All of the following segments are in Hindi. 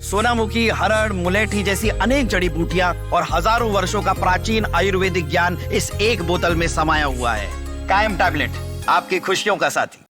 सोनामुखी, हरड़, मुलेठी जैसी अनेक जड़ी बूटियां और हजारों वर्षों का प्राचीन आयुर्वेदिक ज्ञान इस एक बोतल में समाया हुआ है। कायम टैबलेट, आपकी खुशियों का साथी।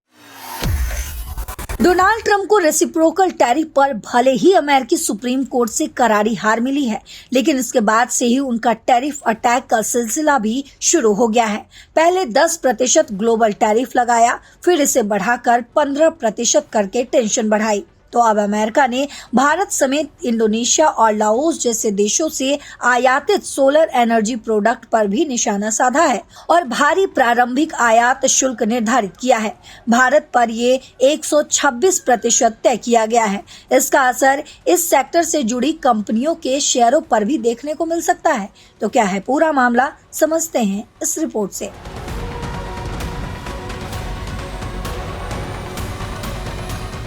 डोनाल्ड ट्रंप को रेसिप्रोकल टैरिफ पर भले ही अमेरिकी सुप्रीम कोर्ट से करारी हार मिली है, लेकिन इसके बाद से ही उनका टैरिफ अटैक का सिलसिला भी शुरू हो गया है। पहले 10% ग्लोबल टैरिफ लगाया, फिर इसे बढ़ाकर 15% करके टेंशन बढ़ाई। तो अब अमेरिका ने भारत समेत इंडोनेशिया और लाओस जैसे देशों से आयातित सोलर एनर्जी प्रोडक्ट पर भी निशाना साधा है और भारी प्रारंभिक आयात शुल्क निर्धारित किया है। भारत पर ये 126% तय किया गया है। इसका असर इस सेक्टर से जुड़ी कंपनियों के शेयरों पर भी देखने को मिल सकता है। तो क्या है पूरा मामला, समझते हैं इस रिपोर्ट से।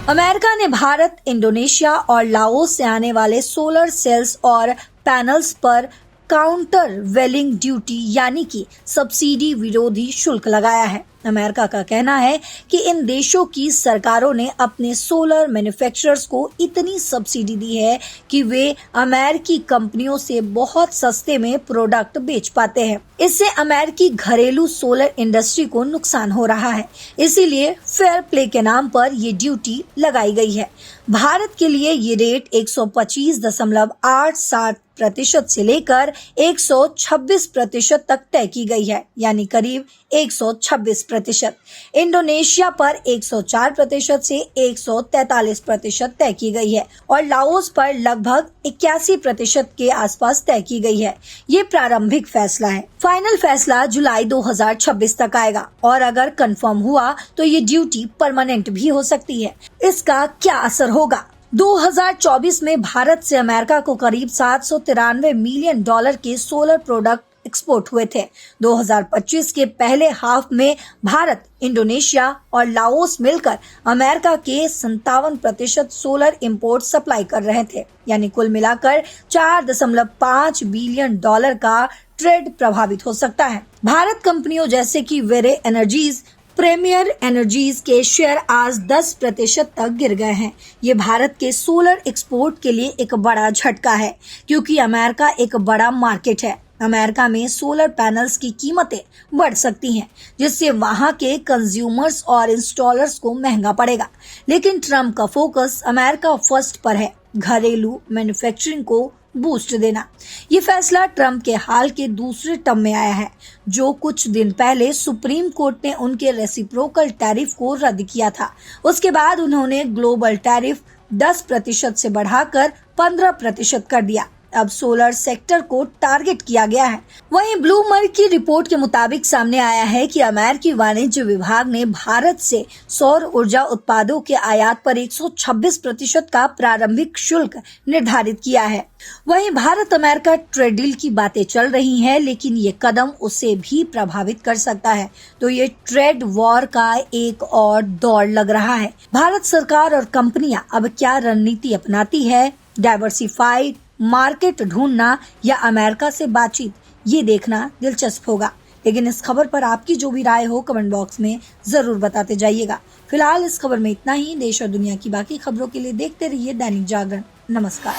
अमेरिका ने भारत, इंडोनेशिया और लाओस से आने वाले सोलर सेल्स और पैनल्स पर काउंटर वेलिंग ड्यूटी यानी कि सब्सिडी विरोधी शुल्क लगाया है। अमेरिका का कहना है कि इन देशों की सरकारों ने अपने सोलर मैन्युफैक्चरर्स को इतनी सब्सिडी दी है कि वे अमेरिकी कंपनियों से बहुत सस्ते में प्रोडक्ट बेच पाते हैं। इससे अमेरिकी घरेलू सोलर इंडस्ट्री को नुकसान हो रहा है। इसीलिए फेयर प्ले के नाम पर ये ड्यूटी लगाई गई है। भारत के लिए ये रेट 125.87% से लेकर 126% तक तय की गई है, यानी करीब 126%। इंडोनेशिया पर 104% से 143% तय की गई है और लाओस पर लगभग 81% के आसपास तय की गई है। ये प्रारंभिक फैसला है। फाइनल फैसला जुलाई 2026 तक आएगा और अगर कंफर्म हुआ तो ये ड्यूटी परमानेंट भी हो सकती है। इसका क्या असर होगा? 2024 में भारत से अमेरिका को करीब $793 मिलियन के सोलर प्रोडक्ट एक्सपोर्ट हुए थे। 2025 के पहले हाफ में भारत, इंडोनेशिया और लाओस मिलकर अमेरिका के 57% सोलर इंपोर्ट सप्लाई कर रहे थे, यानी कुल मिलाकर $4.5 बिलियन का ट्रेड प्रभावित हो सकता है। भारत कंपनियों जैसे कि वेरे एनर्जीज, प्रीमियर एनर्जीज के शेयर आज 10% तक गिर गए हैं। ये भारत के सोलर एक्सपोर्ट के लिए एक बड़ा झटका है, क्योंकि अमेरिका एक बड़ा मार्केट है। अमेरिका में सोलर पैनल्स की कीमतें बढ़ सकती हैं, जिससे वहां के कंज्यूमर्स और इंस्टॉलर्स को महंगा पड़ेगा। लेकिन ट्रम्प का फोकस अमेरिका फर्स्ट पर है, घरेलू मैन्युफैक्चरिंग को बूस्ट देना। ये फैसला ट्रम्प के हाल के दूसरे टर्म में आया है, जो कुछ दिन पहले सुप्रीम कोर्ट ने उनके रेसिप्रोकल टैरिफ को रद्द किया था। उसके बाद उन्होंने ग्लोबल टैरिफ 10% से बढ़ाकर 15% कर दिया। अब सोलर सेक्टर को टारगेट किया गया है। वहीं ब्लूमबर्ग की रिपोर्ट के मुताबिक सामने आया है कि अमेरिकी वाणिज्य विभाग ने भारत से सौर ऊर्जा उत्पादों के आयात पर 126% का प्रारंभिक शुल्क निर्धारित किया है। वहीं भारत अमेरिका ट्रेड डील की बातें चल रही हैं, लेकिन ये कदम उसे भी प्रभावित कर सकता है। तो ये ट्रेड वॉर का एक और दौर लग रहा है। भारत सरकार और कंपनियां अब क्या रणनीति अपनाती है? डाइवर्सिफाइड मार्केट ढूंढना या अमेरिका से बातचीत, ये देखना दिलचस्प होगा। लेकिन इस खबर पर आपकी जो भी राय हो कमेंट बॉक्स में जरूर बताते जाइएगा। फिलहाल इस खबर में इतना ही। देश और दुनिया की बाकी खबरों के लिए देखते रहिए दैनिक जागरण। नमस्कार।